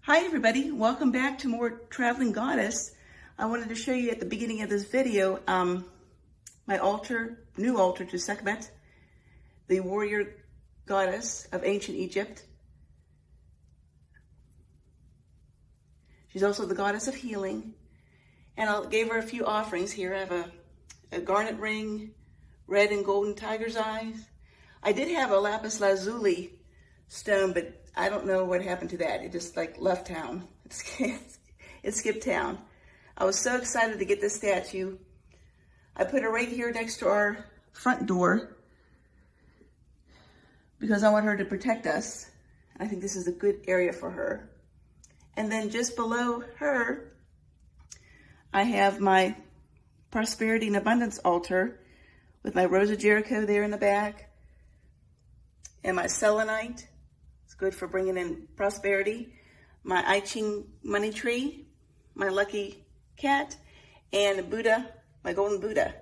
Hi everybody, welcome back to more Traveling Goddess. I wanted to show you at the beginning of this video my altar, new altar to Sekhmet, the warrior goddess of ancient Egypt. She's also the goddess of healing. And I gave her a few offerings here. I have a garnet ring, red and golden tiger's eyes. I did have a lapis lazuli stone, but I don't know what happened to that. It just like left town. It skipped town. I was so excited to get this statue. I put it right here next to our front door because I want her to protect us. I think this is a good area for her. And then just below her, I have my prosperity and abundance altar with my Rose of Jericho there in the back and my selenite. Good for bringing in prosperity. My I Ching money tree, my lucky cat, and Buddha, my golden Buddha.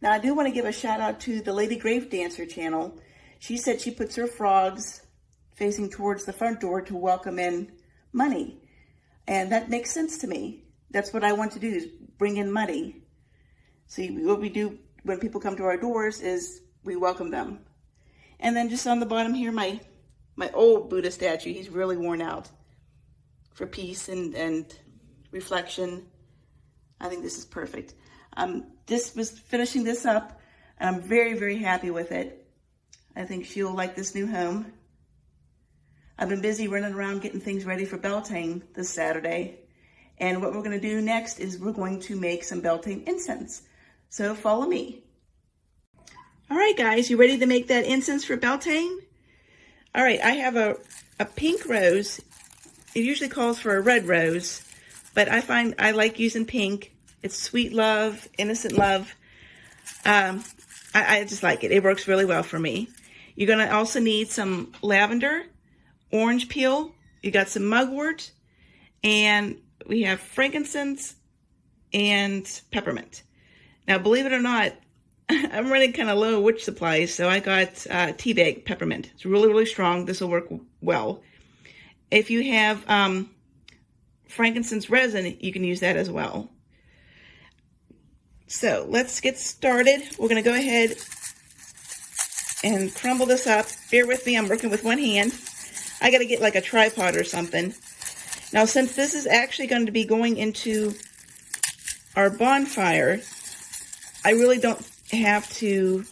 Now I do want to give a shout out to the Lady Grave Dancer channel. She said she puts her frogs facing towards the front door to welcome in money. And that makes sense to me. That's what I want to do, is bring in money. See, what we do when people come to our doors is we welcome them. And then just on the bottom here, my old Buddha statue. He's really worn out, for peace and reflection. I think this is perfect. This was finishing this up, and I'm very, very happy with it. I think she'll like this new home. I've been busy running around getting things ready for Beltane this Saturday. And what we're going to do next is we're going to make some Beltane incense. So follow me. All right, guys, you ready to make that incense for Beltane? All right, I have a pink rose. It usually calls for a red rose, but I find I like using pink. It's sweet love, innocent love. I just like it. It works really well for me. You're going to also need some lavender, orange peel. You got some mugwort, and we have frankincense and peppermint. Now, believe it or not, I'm running kind of low witch supplies, so I got tea bag peppermint. It's really, really strong. This will work well. If you have frankincense resin, you can use that as well. So let's get started. We're going to go ahead and crumble this up. Bear with me, I'm working with one hand. I got to get like a tripod or something. Now, since this is actually going to be going into our bonfire, I really don't have to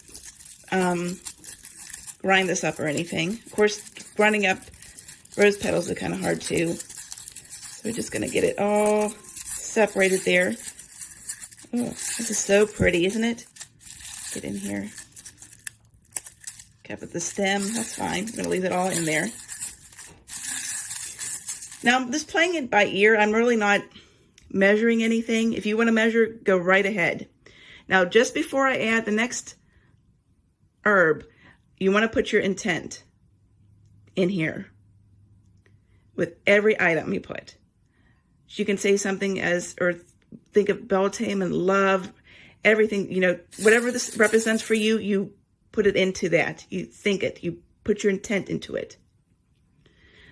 grind this up or anything. Of course, grinding up rose petals are kind of hard too. So we're just going to get it all separated there. Oh, this is so pretty, isn't it? Get in here. Cap at the stem, that's fine. I'm going to leave it all in there. Now, I'm just playing it by ear. I'm really not measuring anything. If you want to measure, go right ahead. Now, just before I add the next herb, you want to put your intent in here with every item you put. So you can say something as, or think of Beltane and love, everything, you know, whatever this represents for you, you put it into that. You think it, you put your intent into it.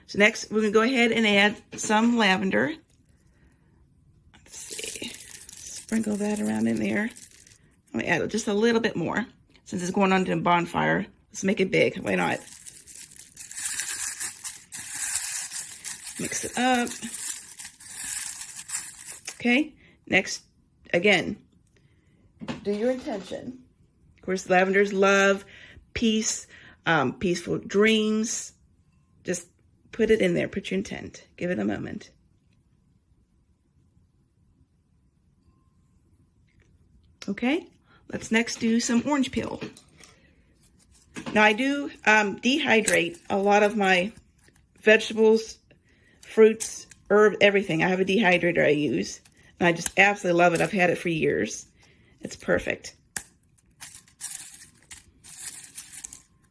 So next, we're going to go ahead and add some lavender. Let's see, sprinkle that around in there. I'm going to add just a little bit more. Since it's going on to a bonfire, let's make it big. Why not? Mix it up. Okay. Next, again, do your intention. Of course, lavender's love, peace, peaceful dreams. Just put it in there. Put your intent. Give it a moment. Okay. Let's next do some orange peel. Now I do dehydrate a lot of my vegetables, fruits, herb, everything. I have a dehydrator I use, and I just absolutely love it. I've had it for years. It's perfect.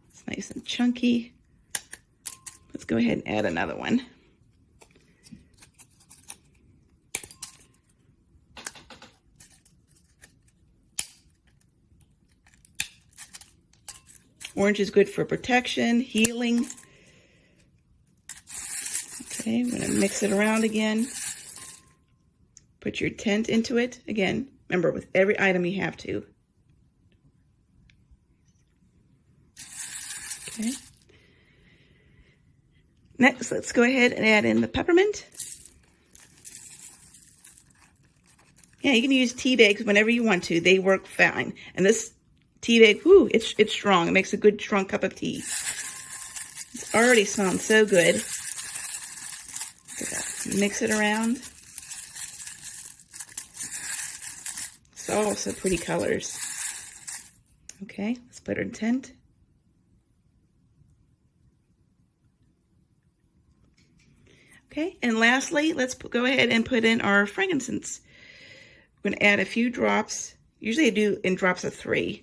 It's nice and chunky. Let's go ahead and add another one. Orange is good for protection, healing. Okay. Okay, I'm going to mix it around again. Put your tint into it. Again, remember, with every item you have to. Okay. Next, let's go ahead and add in the peppermint. Yeah, you can use tea bags whenever you want to. They work fine. And this tea bag, whoo, it's strong. It makes a good strong cup of tea. It's already smelling so good. Mix it around. It's also pretty colors. Okay, let's put our tint. Okay, and lastly, let's go ahead and put in our frankincense. We're going to add a few drops. Usually I do in drops of 3.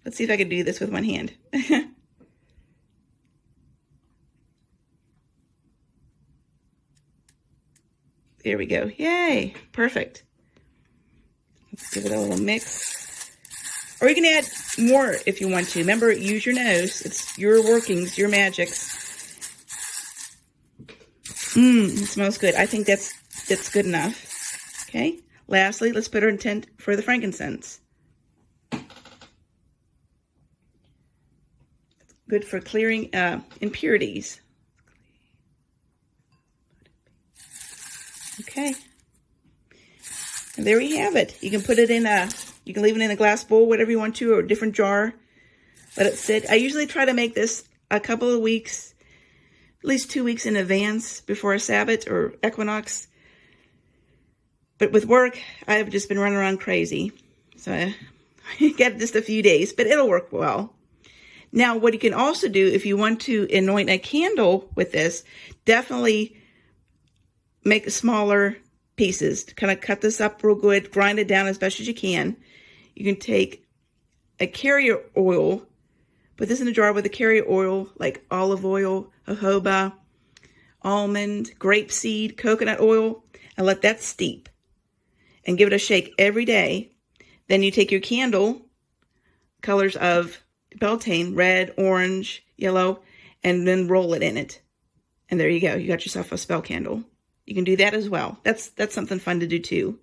Let's see if I can do this with one hand. There we go. Yay! Perfect. Let's give it a little mix. Or you can add more if you want to. Remember, use your nose. It's your workings, your magics. It smells good. I think that's good enough. Okay. Lastly, let's put our tint for the frankincense. It's good for clearing impurities. Okay. And there we have it. You can put it in you can leave it in a glass bowl, whatever you want to, or a different jar. Let it sit. I usually try to make this a couple of weeks, at least 2 weeks in advance before a Sabbath or equinox. But with work, I've just been running around crazy. So I got just a few days, but it'll work well. Now, what you can also do if you want to anoint a candle with this, definitely make smaller pieces. Kind of cut this up real good, grind it down as best as you can. You can take a carrier oil, put this in a jar with a carrier oil, like olive oil, jojoba, almond, grapeseed, coconut oil, and let that steep. And give it a shake every day. Then you take your candle, colors of Beltane, red, orange, yellow, and then roll it in it. And there you go. You got yourself a spell candle. You can do that as well. That's something fun to do too.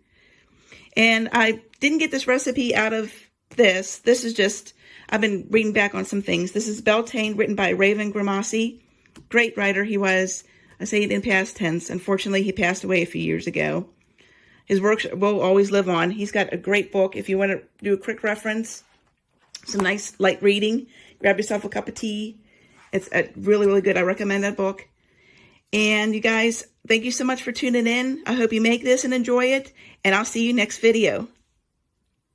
And I didn't get this recipe out of this. This is just, I've been reading back on some things. This is Beltane, written by Raven Grimassi. Great writer he was. I say it in past tense. Unfortunately, he passed away a few years ago. His works will always live on. He's got a great book. If you want to do a quick reference, some nice light reading, grab yourself a cup of tea. It's really, really good. I recommend that book. And you guys, thank you so much for tuning in. I hope you make this and enjoy it. And I'll see you next video.